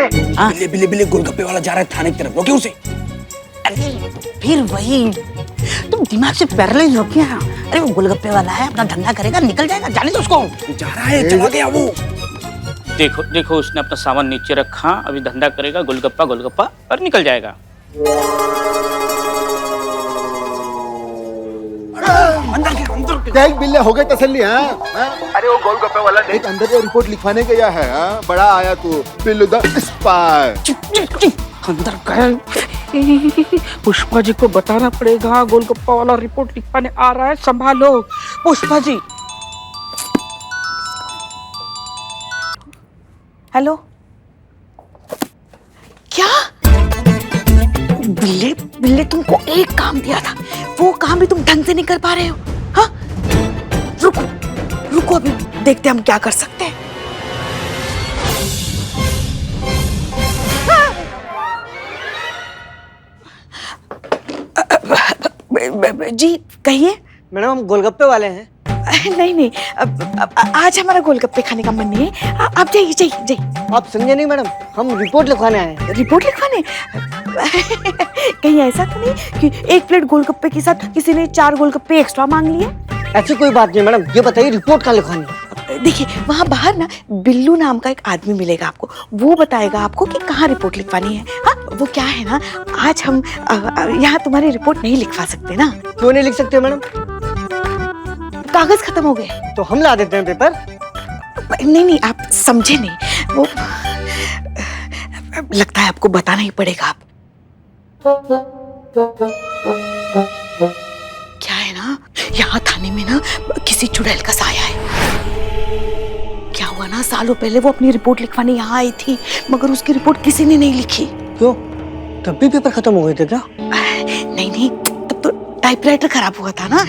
बिल्ले बिल्ले बिल्ले गोलगप्पे वाला जा रहा है थाने की तरफ, रोके उसे। अरे फिर वही, तुम दिमाग से पैरालाइज हो क्या? अरे वो गोलगप्पे वाला है, अपना धंधा करेगा, निकल जाएगा, जाने दो उसको। जा रहा है, चला गया वो। देखो देखो, उसने अपना सामान नीचे रखा, अभी धंधा करेगा, गोलगप्पा गोलगप्पा और निकल जाएगा। अंदर बिल्ले हो गए तसल्ली। अरे वो गोलगप्पे वाला नहीं, अंदर जो रिपोर्ट लिखवाने गया है। बड़ा आया तू बिल्लू द स्पाई। अंदर गए, पुष्पा जी को बताना पड़ेगा गोलगप्पा वाला रिपोर्ट लिखवाने आ रहा है, संभालो पुष्पा जी। हेलो, क्या? बिल्ले बिल्ले तुमको एक काम दिया था, वो काम भी तुम ढंग से नहीं कर पा रहे हो। हाँ, रुको रुको, अभी देखते हैं हम क्या कर सकते हैं। जी कहिए। मैडम हम गोलगप्पे वाले हैं। नहीं नहीं, आज हमारा गोलगप्पे खाने का मन नहीं है, आप जाइए जाइए जाइए। आप समझे नहीं मैडम, हम रिपोर्ट लिखवाने आए हैं। रिपोर्ट लिखवाने? कहीं ऐसा तो नहीं कि एक प्लेट गोलगप्पे के साथ किसी ने 4 गोलगप्पे एक्स्ट्रा मांग लिए? ऐसी कोई बात नहीं मैडम, ये बताइए रिपोर्ट कहाँ लिखवानी है? देखिए वहाँ बाहर ना बिल्लू नाम का एक आदमी मिलेगा आपको, वो बताएगा आपको कि कहाँ रिपोर्ट लिखवानी है। हाँ, वो क्या है ना, आज हम यहाँ तुम्हारी रिपोर्ट नहीं लिखवा सकते ना। क्यों नहीं लिख सकते मैडम? कागज खत्म हो गए। तो हम ला देते हैं पेपर। नहीं नहीं, आप समझे नहीं, वो लगता है आपको बताना ही पड़ेगा। आप क्या है ना, यहाँ थाने में ना किसी चुड़ैल का साया है। क्या हुआ ना, सालों पहले वो अपनी रिपोर्ट लिखवाने यहाँ आई थी, मगर उसकी रिपोर्ट किसी ने नहीं लिखी। क्यों? तब भी पेपर खत्म हो गए थे क्या? नहीं नहीं, तब तो टाइपराइटर खराब हुआ था ना।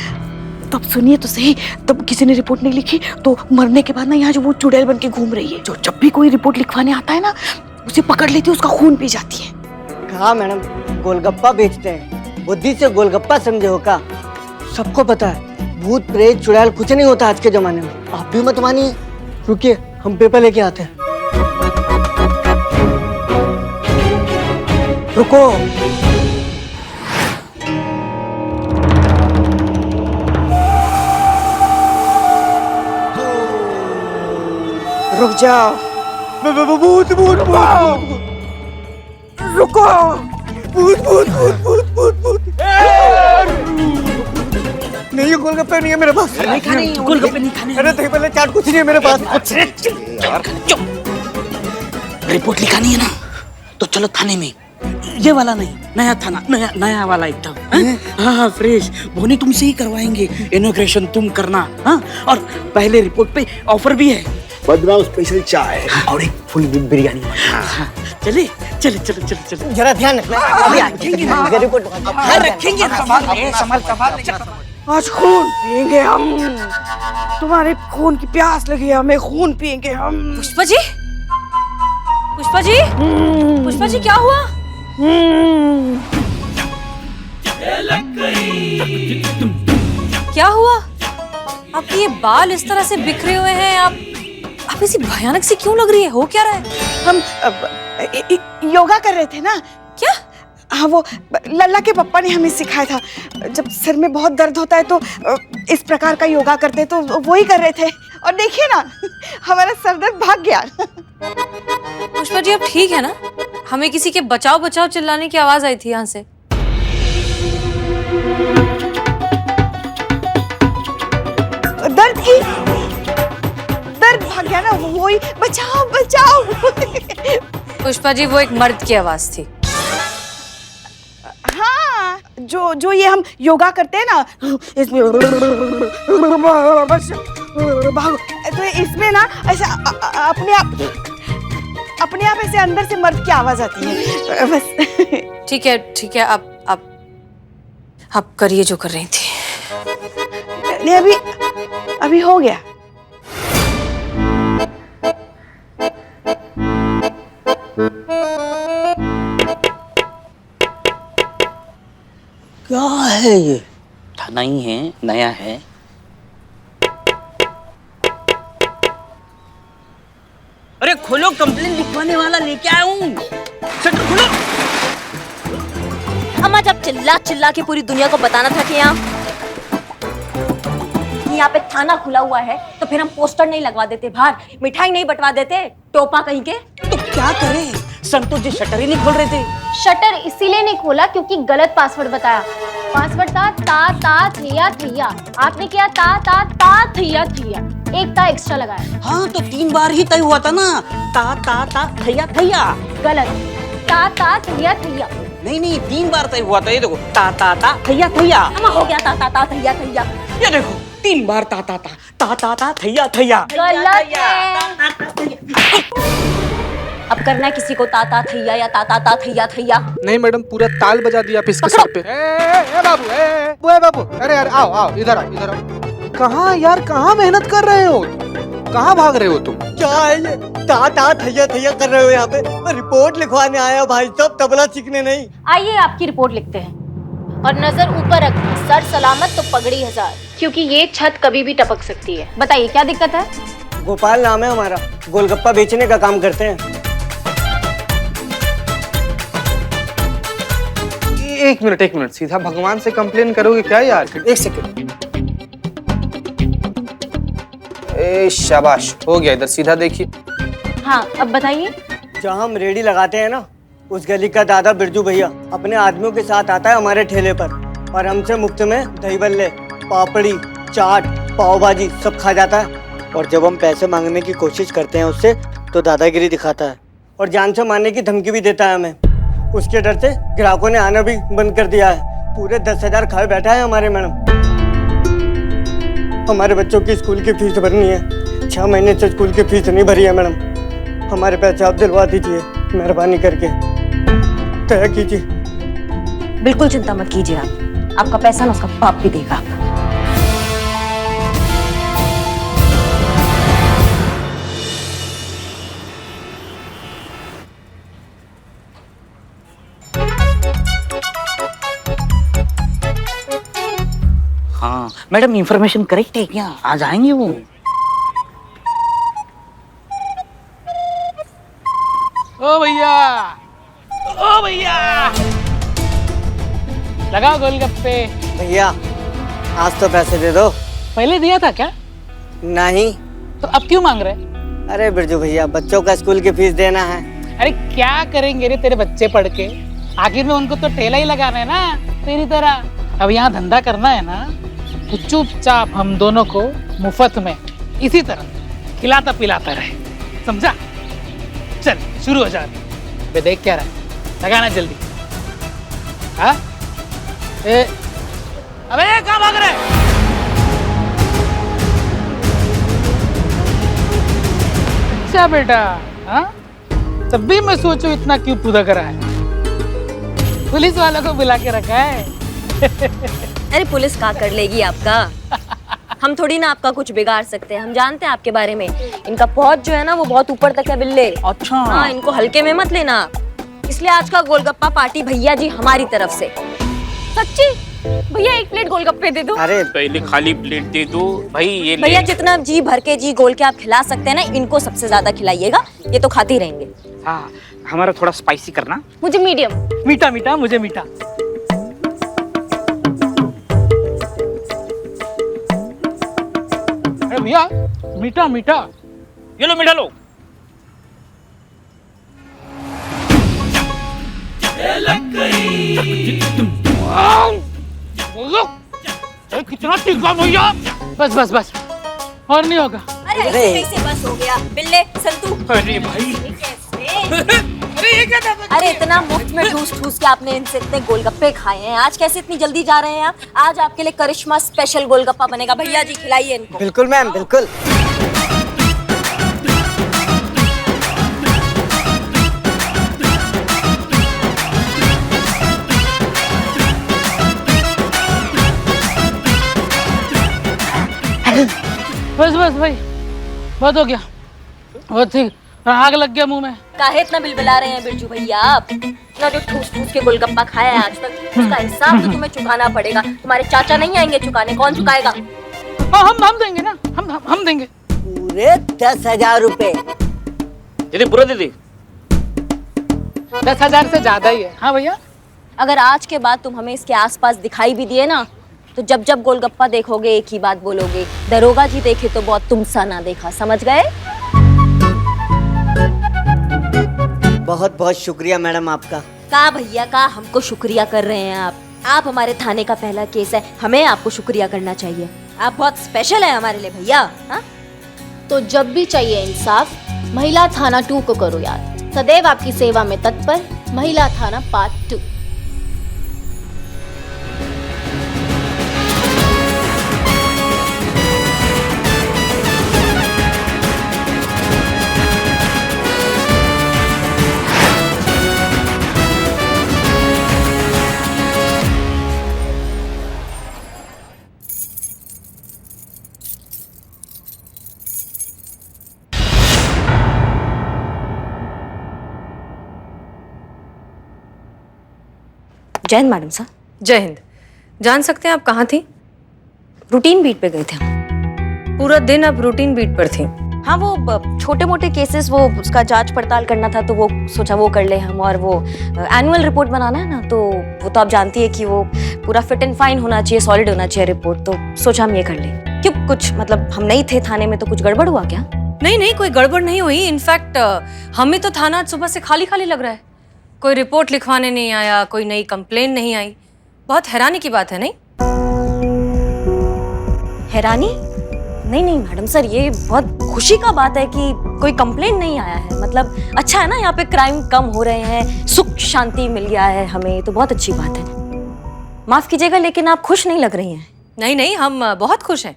तब सुनिए तो सही, तब किसी ने रिपोर्ट नहीं लिखी, तो मरने के बाद ना यहाँ जो वो चुड़ैल बन के घूम रही है, जो जब भी कोई रिपोर्ट लिखवाने आता है ना, उसे पकड़ लेती है, उसका खून पी जाती है। हाँ मैडम, गोलगप्पा बेचते हैं, बुद्धि से गोलगप्पा समझे हो का? सबको पता है भूत प्रेत चुड़ैल कुछ नहीं होता आज के जमाने में। आप भी मत मानिए, रुकिए हम पेपर लेके आते हैं। रुको, रुक जाओ। भूत भूत रुको, भूत भूत भूत भूत भूत भूत। नहीं, ये गोलगप्पे नहीं है मेरे पास। नहीं खाने, गोलगप्पे नहीं खाने। अरे दही भल्ले चाट कुछ नहीं है मेरे पास। रिपोर्ट लिखानी है ना, तो चलो थाने में। ये वाला नहीं, नया थाना, नया नया वाला एकदम। हाँ फ्रेश, बोनी तुमसे ही करवाएंगे, इनॉग्रेशन तुम करना। हाँ, और पहले रिपोर्ट पे ऑफर भी है, बदनाम स्पेशल चाय और एक फुल बिरयानी। चले चले चले चले चले। जरा ध्यान रखना। रखेंगे, संभाल। आज खून पिएंगे हम, तुम्हारे खून की प्यास लगी है, हमें खून पिएंगे हम। पुष्पा जी, पुष्पा जी, पुष्पा जी क्या हुआ? क्या हुआ? आपके ये बाल इस तरह से बिखरे हुए हैं, आप ऐसी भयानक सी क्यों लग रही है? हो क्या रहा है? हम योगा कर रहे थे ना। क्या? हाँ, वो लल्ला के पापा ने हमें सिखाया था, जब सिर में बहुत दर्द होता है तो इस प्रकार का योगा करते, तो वो ही कर रहे थे। और देखिए ना, हमारा सर दर्द भाग गया। पुष्पा जी आप ठीक है ना? हमें किसी के बचाओ बचाओ चिल्लाने की आवाज आई थी यहाँ से। दर्द भाग गया ना, वही बचाओ बचाओ। पुष्पा जी वो एक मर्द की आवाज थी। हाँ, जो ये हम योगा करते हैं ना, इसमें तो इसमें ना ऐसे अपने आप ऐसे अंदर से मर्द की आवाज आती है बस। ठीक है, आप करिए जो कर रही थी। नहीं, अभी हो गया। क्या है ये? थाना ही है, नया है। खोलो, कंप्लेन लिखवाने वाला लेके आया हूँ। शटर खोलो। अम्मा जब चिल्ला चिल्ला के पूरी दुनिया को बताना था कि यहाँ पे थाना खुला हुआ है, तो फिर हम पोस्टर नहीं लगवा देते बाहर, मिठाई नहीं बंटवा देते, टोपा कहीं के। तो क्या करें, संतोष जी शटर ही नहीं खोल रहे थे। शटर इसीलिए नहीं खोला क्योंकि गलत पासवर्ड बताया। पासवर्ड था ता ता थैया थैया, आपने किया ता ता ता थैया थैया, एक ता एक्स्ट्रा लगाया। हाँ तो 3 बार ही तय हुआ था ना, ता ता ता थैया थैया। गलत, ता ता थैया थैया। नहीं 3 बार तय हुआ था। ये देखो ता ता ता थैया थैया। अम्मा हो गया ता ता ता थैया थैया। ये देखो 3 बार ता ता ता ता ता ता थैया थैया। गलत है। अब करना है किसी को ताता थैया या ताता ता थैया थैया। नहीं मैडम, पूरा ताल बजा दिया आप इसके सर पे। ए बाबू, ए बाबू, अरे यार आओ आओ, इधर आओ इधर आओ। कहाँ यार, कहाँ मेहनत कर रहे हो, कहाँ भाग रहे हो तुम? क्या है ये ता ता थैया थैया कर रहे हो यहाँ पे? रिपोर्ट लिखवाने आया भाई साहब, तबला सीखने नहीं। आइए आपकी रिपोर्ट लिखते हैं। और नजर ऊपर रखना, सर सलामत तो पगड़ी 1000, क्योंकि ये छत कभी भी टपक सकती है। बताइए क्या दिक्कत है? गोपाल नाम है हमारा, गोलगप्पा बेचने का काम करते हैं। एक मिनट, सीधा भगवान से कंप्लेन करोगे क्या यार? एक सेकंड। ए शाबाश, हो गया, इधर सीधा देखिए। हाँ अब बताइए। जहाँ हम रेडी लगाते हैं ना, उस गली का दादा बिरजू भैया अपने आदमियों के साथ आता है हमारे ठेले पर, और हमसे मुफ्त में दही बल्ले, पापड़ी, चाट, पाव भाजी सब खा जाता है। और जब हम पैसे मांगने की कोशिश करते हैं उससे, तो दादागिरी दिखाता है और जान से मारने की धमकी भी देता है हमें। उसके डर से ग्राहकों ने आना भी बंद कर दिया है। पूरे 10,000 खाए बैठा है हमारे मैडम। हमारे बच्चों की स्कूल की फीस भरनी है, 6 महीने से स्कूल की फीस नहीं भरी है मैडम। हमारे पैसे आप दिलवा दीजिए मेहरबानी करके, तय कीजिए। बिल्कुल चिंता मत कीजिए आप, आपका पैसा ना उसका बाप भी देगा। हाँ मैडम, इंफॉर्मेशन करेक्ट है क्या? आज आएंगे वो? ओ भैया, ओ भैया, लगाओ गोलगप्पे। भैया आज तो पैसे दे दो। पहले दिया था क्या? नहीं। तो अब क्यों मांग रहे? अरे बिरजू भैया, बच्चों का स्कूल की फीस देना है। अरे क्या करेंगे रे तेरे बच्चे पढ़ के? आखिर में उनको तो ठेला ही लगाना है ना तेरी तरह। अब यहाँ धंधा करना है ना, तो चुपचाप हम दोनों को मुफ्त में इसी तरह खिलाता पिलाता रहे, समझा? चल शुरू हो जा। बे देख क्या रहा है, लगाना जल्दी। हाँ अबे कहाँ भाग रहे? अच्छा बेटा, हाँ तब भी मैं सोचूं इतना क्यों पूरा करा है। पुलिस वालों को बुला के रखा है। अरे पुलिस क्या कर लेगी आपका? हम थोड़ी ना आपका कुछ बिगाड़ सकते हैं, हम जानते हैं आपके बारे में। इनका पहुंच जो है ना वो बहुत ऊपर तक है बिल्ले। अच्छा हाँ, इनको हल्के में मत लेना, इसलिए आज का गोलगप्पा पार्टी भैया जी हमारी तरफ से। सच्ची? भैया 1 प्लेट गोलगप्पे दे दो। अरे पहले खाली प्लेट दे दो भाई। ये भैया जितना जी भर के जी गोल के आप खिला सकते हैं ना, इनको सबसे ज्यादा खिलाइएगा, ये तो खाते ही रहेंगे। हाँ, हमारा थोड़ा स्पाइसी करना। मुझे मीडियम। मीठा मीठा, मुझे मीठा। अरे भैया मीठा मीठा, ये लो मीठा लो। कितना तीखा भैया। बस बस बस, और नहीं होगा। अरे कैसे बस हो गया बिल्ले संतू? अरे भाई, अरे ये क्या था? अरे इतना मुफ्त में ठूस ठूस के आपने इनसे इतने गोलगप्पे खाए हैं, आज कैसे इतनी जल्दी जा रहे हैं आप? आज आपके लिए करिश्मा स्पेशल गोलगप्पा बनेगा। भैया जी खिलाइए इनको। बिल्कुल मैम, बिल्कुल। बस बस भाई, बहुत हो गया, बहुत ठीक। आग लग गया मुंह में। काहे इतना बिलबिला रहे हैं बिरजू भैया आप? इतना जो ठूस ठूस के गोलगप्पा खाया है आज तक, उसका हिसाब तो तुम्हें चुकाना पड़ेगा। तुम्हारे चाचा नहीं आएंगे चुकाने, कौन चुकाएगा? हम देंगे ना, हम देंगे। पूरे 10,000 रुपए। दीदी पूरा दीदी 10,000 से ज्यादा ही है। हाँ भैया, अगर आज के बाद तुम हमें इसके आसपास दिखाई भी दिए ना, तो जब जब गोलगप्पा देखोगे एक ही बात बोलोगे, दरोगा जी देखे तो बहुत तुम सा ना देखा, समझ गए? बहुत बहुत शुक्रिया मैडम आपका। का भैया का हमको शुक्रिया कर रहे हैं आप हमारे थाने का पहला केस है, हमें आपको शुक्रिया करना चाहिए। आप बहुत स्पेशल है हमारे लिए भैया। हाँ, तो जब भी चाहिए इंसाफ, महिला थाना 2 को करो याद। सदैव आपकी सेवा में तत्पर, महिला थाना पार्ट 2। जय हिंद मैडम सर। जय हिंद। जान सकते हैं आप कहाँ थी? रूटीन बीट पे गए थे हम। पूरा दिन आप रूटीन बीट पर थी? हाँ, वो छोटे मोटे केसेस, वो उसका जांच पड़ताल करना था, तो वो सोचा वो कर ले हम। और वो एनुअल रिपोर्ट बनाना है ना, तो वो तो आप जानती है कि वो पूरा फिट एंड फाइन होना चाहिए, सॉलिड होना चाहिए रिपोर्ट, तो सोचा हम ये कर ले। क्यों, कुछ मतलब हम नहीं थे थाने में तो कुछ गड़बड़ हुआ क्या? नहीं नहीं, कोई गड़बड़ नहीं हुई। इनफैक्ट हमें तो थाना सुबह से खाली खाली लग रहा है। कोई रिपोर्ट लिखवाने नहीं आया, कोई नई कंप्लेन नहीं आई। बहुत हैरानी की बात है, नहीं? हैरानी? नहीं नहीं मैडम सर, ये बहुत खुशी का बात है कि कोई कंप्लेन नहीं आया है। मतलब अच्छा है ना, यहाँ पे क्राइम कम हो रहे हैं, सुख शांति मिल गया है हमें, तो बहुत अच्छी बात है। माफ कीजिएगा लेकिन आप खुश नहीं लग रही हैं। नहीं नहीं, हम बहुत खुश हैं।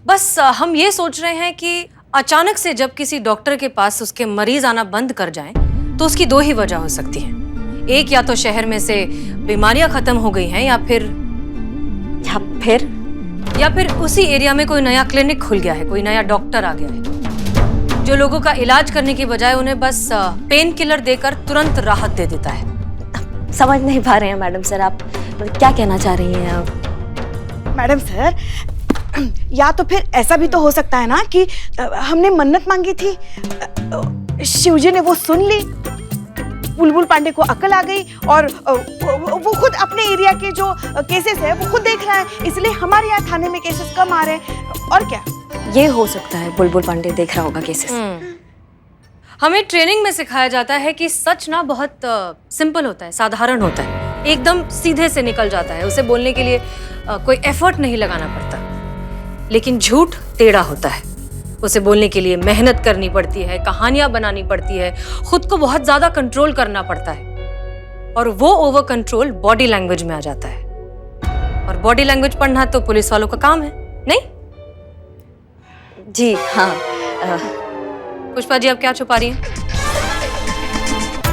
बस हम ये सोच रहे हैं कि अचानक से जब किसी डॉक्टर के पास उसके मरीज आना बंद कर जाएं, तो उसकी दो ही वजह हो सकती है। एक, या तो शहर में से बीमारियां खत्म हो गई हैं, या फिर उसी एरिया में कोई नया क्लिनिक खुल गया है, कोई नया डॉक्टर आ गया है जो लोगों का इलाज करने की बजाय उन्हें बस पेन किलर देकर तुरंत राहत दे देता है। समझ नहीं पा रहे हैं मैडम सर, आप क्या कहना चाह रही हैं आप? मैडम सर, या तो फिर ऐसा भी तो हो सकता है ना कि हमने मन्नत मांगी थी, शिवजी ने वो सुन ली, बुलबुल पांडे को अकल आ गई, और वो खुद अपने एरिया के जो केसेस है वो खुद देख रहा है, इसलिए हमारे यहाँ थाने में केसेस कम आ रहे हैं। और क्या ये हो सकता है, बुलबुल पांडे देख रहा होगा केसेस। हमें ट्रेनिंग में सिखाया जाता है कि सच ना बहुत सिंपल होता है, साधारण होता है, एकदम सीधे से निकल जाता है, उसे बोलने के लिए कोई एफर्ट नहीं लगाना पड़ता। लेकिन झूठ टेढ़ा होता है, उसे बोलने के लिए मेहनत करनी पड़ती है, कहानियां बनानी पड़ती है, खुद को बहुत ज्यादा कंट्रोल करना पड़ता है, और वो ओवर कंट्रोल बॉडी लैंग्वेज में आ जाता है। और बॉडी लैंग्वेज पढ़ना तो पुलिस वालों का काम है, नहीं? जी हाँ। पुष्पा जी, आप क्या छुपा रही हैं?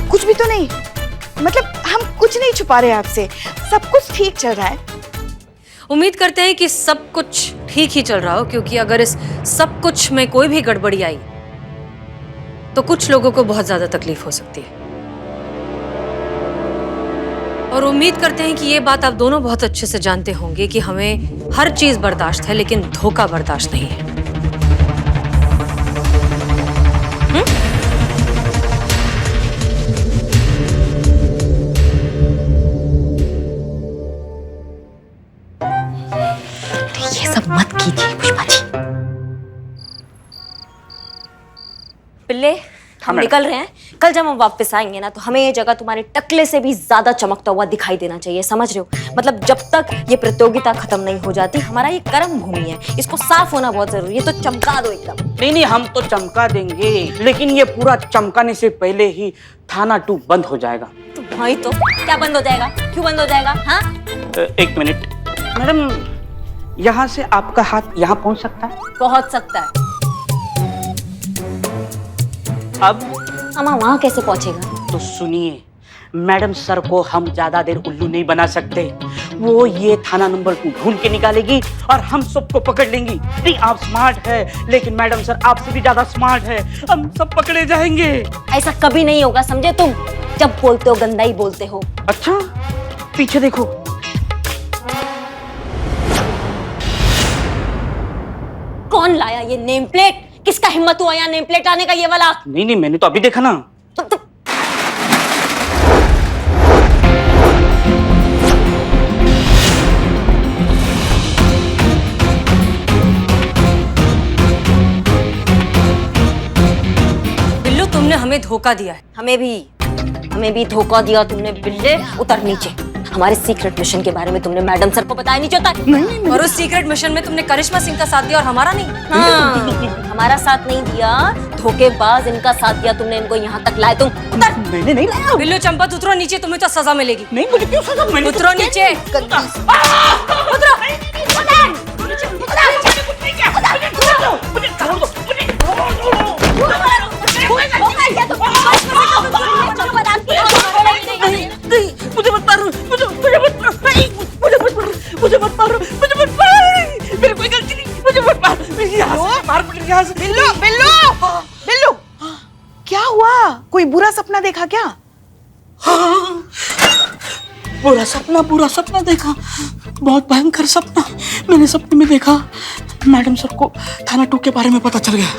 कुछ भी तो नहीं, मतलब हम कुछ नहीं छुपा रहे आपसे, सब कुछ ठीक चल रहा है। उम्मीद करते हैं कि सब कुछ ठीक ही चल रहा हो, क्योंकि अगर इस सब कुछ में कोई भी गड़बड़ी आई तो कुछ लोगों को बहुत ज्यादा तकलीफ हो सकती है। और उम्मीद करते हैं कि ये बात आप दोनों बहुत अच्छे से जानते होंगे कि हमें हर चीज बर्दाश्त है, लेकिन धोखा बर्दाश्त नहीं है। ये सब मत कीजिए पुष्पा जी। पिल्ले, हम निकल रहे हैं। कल जब हम वापस आएंगे ना, तो हमें ये जगह तुम्हारे टकले से भी ज्यादा चमकता हुआ दिखाई देना चाहिए, समझ रहे हो? मतलब जब तक ये प्रतियोगिता खत्म नहीं हो जाती, हमारा ये कर्म भूमि है, इसको साफ होना बहुत जरूरी है, तो चमका दो एकदम। नहीं नहीं, हम तो चमका देंगे, लेकिन ये पूरा चमकाने से पहले ही थाना 2 बंद हो जाएगा। तो भाई, तो क्या बंद हो जाएगा? क्यों बंद हो जाएगा? हाँ, एक मिनट मैडम, यहाँ से आपका हाथ यहाँ पहुँच सकता है? पहुंच सकता है। अब अम्मा वहां कैसे पहुंचेगा? तो सुनिए, मैडम सर को हम ज्यादा देर उल्लू नहीं बना सकते। वो ये थाना नंबर 2 ढूंढ के निकालेगी और हम सबको पकड़ लेंगी। नहीं, आप स्मार्ट है, लेकिन मैडम सर आपसे भी ज्यादा स्मार्ट है, हम सब पकड़े जाएंगे। ऐसा कभी नहीं होगा, समझे तुम? जब बोलते हो गंदा ही बोलते हो। अच्छा, पीछे देखो। कौन लाया ये नेम प्लेट? किसका हिम्मत हुआ यहाँ नेम प्लेट लाने का ये वाला? नहीं नहीं, मैंने तो अभी देखा ना। बिल्लू, तुमने हमें धोखा दिया है। हमें भी धोखा दिया तुमने बिल्ले। उतर नीचे। हमारे सीक्रेट मिशन के बारे में तुमने मैडम सर को बताया नहीं चाहता? नहीं। और उस सीक्रेट मिशन में तुमने करिश्मा सिंह का साथ दिया और हमारा नहीं। हाँ, हमारा साथ नहीं दिया, धोखेबाज इनका साथ दिया तुमने, इनको यहाँ तक लाए तुम। उतर। मैंने नहीं लाया। बिल्लू चंपत, उतरो नीचे, तुम्हें तो सजा मिलेगी। नहीं, मुझे क्यों सजा? मैंने उतरो नीचे। मुझे मत मारो, मुझे मत मारो, मेरी कोई गलती नहीं, मुझे मत मारो। यहाँ से। बिल्लू, क्या हुआ? कोई बुरा सपना देखा क्या? हाँ, बुरा सपना देखा, बहुत भयंकर सपना। मैंने सपने में देखा मैडम सर को थाना 2 के बारे में पता चल गया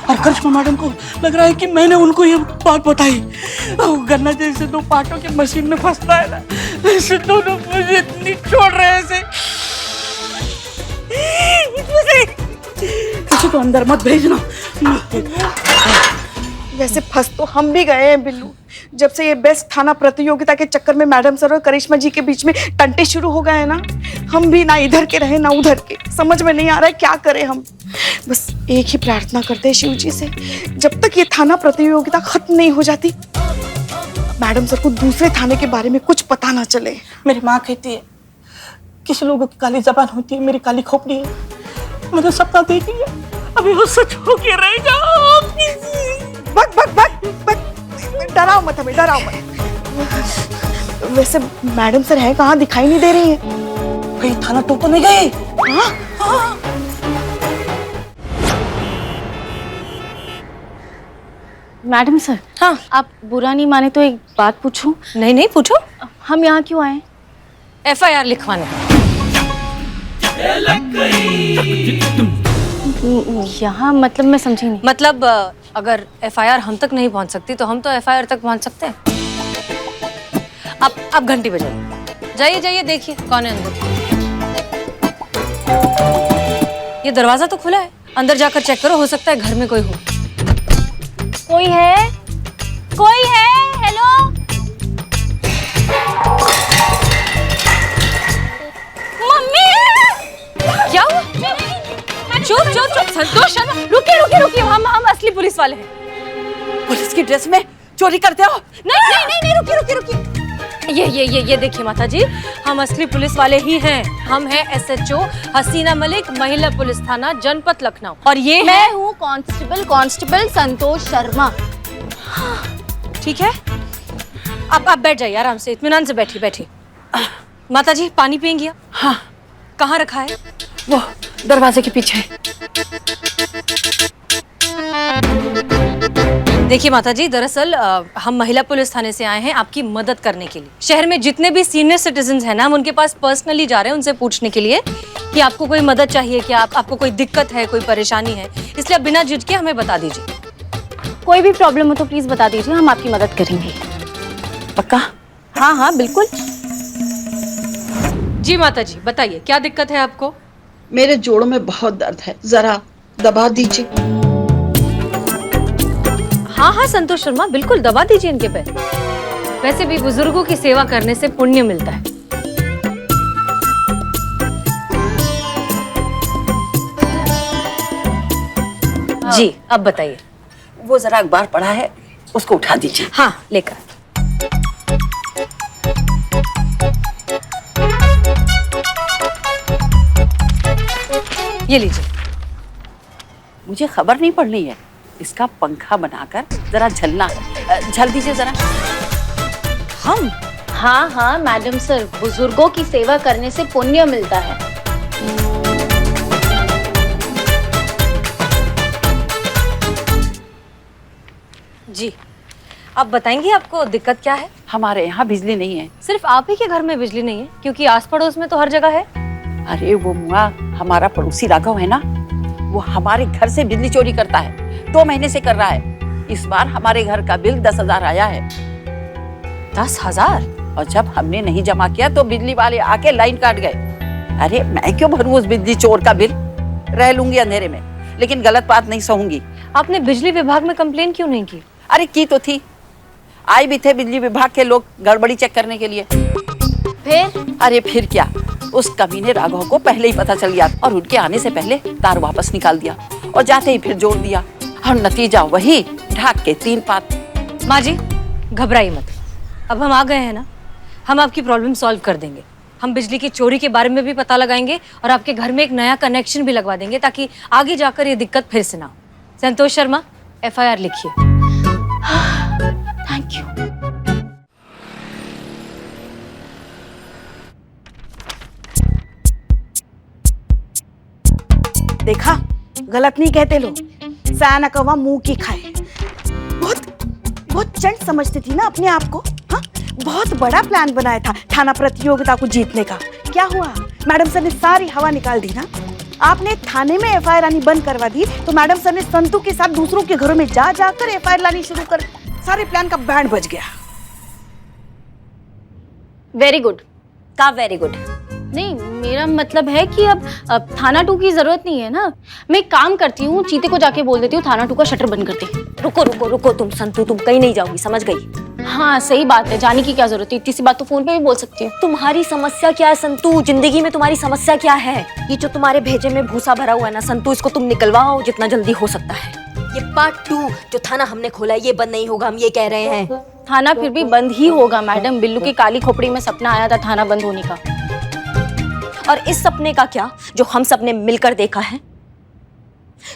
और करिश्मा मैडम को लग रहा है कि मैंने उनको ये बात बताई। गन्ना जैसे 2 पार्टों के मशीन में फंसता है ना, ऐसे दोनों मुझे इतनी छोड़ रहे हैं। किसी को अंदर मत भेजना। वैसे फंस तो हम भी गए हैं बिल्लू। जब से ये बेस्ट थाना प्रतियोगिता के चक्कर में मैडम सर और करिश्मा जी के बीच में टंटे शुरू हो गए हैं ना, हम भी ना इधर के रहे ना उधर के। समझ में नहीं आ रहा है क्या करें हम। बस एक ही प्रार्थना करते हैं शिव जी से, जब तक ये थाना प्रतियोगिता खत्म नहीं हो जाती, मैडम सर को दूसरे थाने के बारे में कुछ पता ना चले। मेरी माँ कहती है किसी लोगों की काली जबान होती है, मेरी काली खोपड़ी है। मैंने सपना देख लिया, अभी वो सच हो के रहेगा। बक डराओ मत हमें, डराओ मत। वैसे मैडम सर है कहाँ? दिखाई नहीं दे रही है। कहीं थाना 2 तो नहीं गए? हाँ? मैडम सर, हाँ, आप बुरा नहीं माने तो एक बात पूछूं? नहीं, पूछो। हम यहाँ क्यों आए? FIR लिखवाने। यहाँ मतलब मैं समझी नहीं। मतलब अगर FIR हम तक नहीं पहुंच सकती तो हम तो FIR तक पहुंच सकते हैं। अब घंटी बजाइए। जाइए देखिए कौन है अंदर। ये दरवाजा तो खुला है, अंदर जाकर चेक करो, हो सकता है घर में कोई हो। कोई है? हेलो? मम्मी! क्या हुआ? चुप संतोष शर्मा, रुकिए, हम असली पुलिस वाले हैं। पुलिस की ड्रेस में चोरी करते हो? नहीं, रुकिए। ये देखिए माता जी, हम असली पुलिस वाले ही हैं। हम हैं SHO हसीना मलिक, महिला पुलिस थाना जनपद लखनऊ। और ये मैं हूँ कांस्टेबल संतोष शर्मा। ठीक है, आप बैठ जाइए, आराम से, इत्मीनान से बैठी। माता जी पानी पियेंगी आप? हाँ। कहाँ रखा है? वो दरवाजे के पीछे। देखिए माता जी, दरअसल हम महिला पुलिस थाने से आए हैं आपकी मदद करने के लिए। शहर में जितने भी सीनियर सिटीजन हैं ना, हम उनके पास पर्सनली जा रहे हैं उनसे पूछने के लिए कि आपको कोई मदद चाहिए क्या, आपको कोई दिक्कत है, कोई परेशानी है। इसलिए आप बिना झिझके हमें बता दीजिए। कोई भी प्रॉब्लम हो तो प्लीज बता दीजिए, हम आपकी मदद करेंगे। पक्का? हाँ, बिल्कुल। जी माता जी बताइए, क्या दिक्कत है आपको? मेरे जोड़ों में बहुत दर्द है, जरा दबा दीजिए। हाँ संतोष शर्मा, बिल्कुल दबा दीजिए इनके पैर। वैसे भी बुजुर्गों की सेवा करने से पुण्य मिलता है। जी अब बताइए। वो जरा अखबार पढ़ा है, उसको उठा दीजिए। हाँ लेकर। ये लीजिए। मुझे खबर नहीं पढ़नी है, इसका पंखा बनाकर जरा झल दीजिए जरा। हम? हाँ मैडम सर, बुजुर्गों की सेवा करने से पुण्य मिलता है। जी आप बताएंगी आपको दिक्कत क्या है? हमारे यहाँ बिजली नहीं है। सिर्फ आप ही के घर में बिजली नहीं है? क्योंकि आस पड़ोस में तो हर जगह है। अरे वो मुआ हमारा पड़ोसी राघव है ना, वो हमारे घर से बिजली चोरी करता है, 2 महीने से कर रहा है। इस बार हमारे घर का बिल 10,000 आया है। 10,000? और जब हमने नहीं जमा किया तो बिजली वाले आके लाइन काट गए। अरे मैं क्यों भरूं उस बिजली चोर का बिल? रह लूंगी अंधेरे में, लेकिन गलत बात नहीं सहूंगी। आपने बिजली विभाग में कंप्लेन क्यों नहीं की? अरे की तो थी, आए भी थे बिजली विभाग के लोग गड़बड़ी चेक करने के लिए। फिर? अरे फिर क्या, उस कमीने राघव को पहले ही पता चल गया और उनके आने से पहले तार वापस निकाल दिया और जाते ही फिर जोड़ दिया और नतीजा वही, ढाक के 3 पात। माँ जी घबराइए मत, अब हम आ गए हैं ना, हम आपकी प्रॉब्लम सॉल्व कर देंगे। हम बिजली की चोरी के बारे में भी पता लगाएंगे और आपके घर में एक नया कनेक्शन भी लगवा देंगे ताकि आगे जाकर ये दिक्कत फिर से ना हो। संतोष शर्मा, FIR लिखिए। Thank you. देखा, गलत नहीं कहते लोग, सयाना कौवा मुंह की खाए। बहुत चंट समझती थी ना अपने आप को। हाँ, बहुत बड़ा प्लान बनाया था थाना प्रतियोगिता को जीतने का। क्या हुआ? मैडम सर ने सारी हवा निकाल दी ना। आपने थाने में FIR आनी बंद करवा दी तो मैडम सर ने संतू के साथ दूसरों के घरों में जा जाकर FIR लानी शुरू कर, सारे प्लान का बैंड बज गया। Very good. का वेरी गुड? नहीं, मेरा मतलब है कि अब थाना 2 की जरूरत नहीं है ना। मैं एक काम करती हूँ, चीते को जाके बोल देती हूँ थाना 2 का शटर बंद कर दे। रुको रुको रुको तुम संतू, तुम कहीं नहीं जाओगी, समझ गई? हाँ सही बात है, जाने की क्या जरूरत है, इतनी सी बात तो फोन पे भी बोल सकती हूँ। तुम्हारी समस्या क्या है संतू? जिंदगी में तुम्हारी समस्या क्या है? ये जो तुम्हारे भेजे में भूसा भरा हुआ है ना संतू, इसको तुम निकलवाओ जितना जल्दी हो सकता है। ये पार्ट 2 जो थाना हमने खोला है ये बंद नहीं होगा, हम ये कह रहे हैं। थाना फिर भी बंद ही होगा मैडम। बिल्लू की काली खोपड़ी में सपना आया था थाना बंद होने का। और इस सपने का क्या जो हम सबने मिलकर देखा है?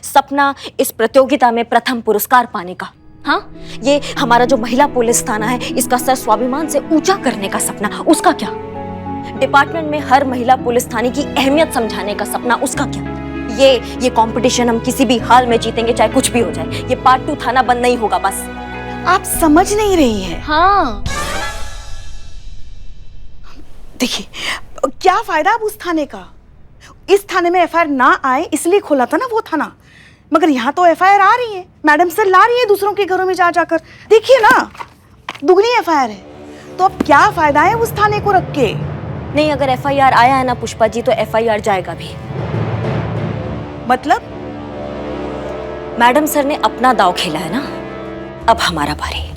सपना इस प्रतियोगिता में प्रथम पुरस्कार पाने का। हाँ, ये हमारा जो महिला पुलिस थाना है इसका सर स्वाभिमान से ऊंचा करने का सपना, उसका क्या? डिपार्टमेंट में हर महिला पुलिस थाने की अहमियत समझाने का सपना, उसका क्या? ये कंपटीशन हम किसी भी हाल में जीतेंगे, चाहे कुछ भी हो जाए। ये पार्ट 2 थाना बंद नहीं होगा बस। आप समझ नहीं रही हैं। हाँ देखिए, क्या फायदा अब उस थाने का? इस थाने में FIR ना आए इसलिए खोला था ना वो थाना, मगर यहाँ तो FIR आ रही है, मैडम सर ला रही है दूसरों के घरों में जा जाकर। देखिए ना, दुगनी FIR है, तो अब क्या फायदा है उस थाने को रख के? नहीं, अगर FIR आया है ना पुष्पा जी तो FIR जाएगा भी। मतलब? मैडम सर ने अपना दांव खेला है ना, अब हमारा बारी।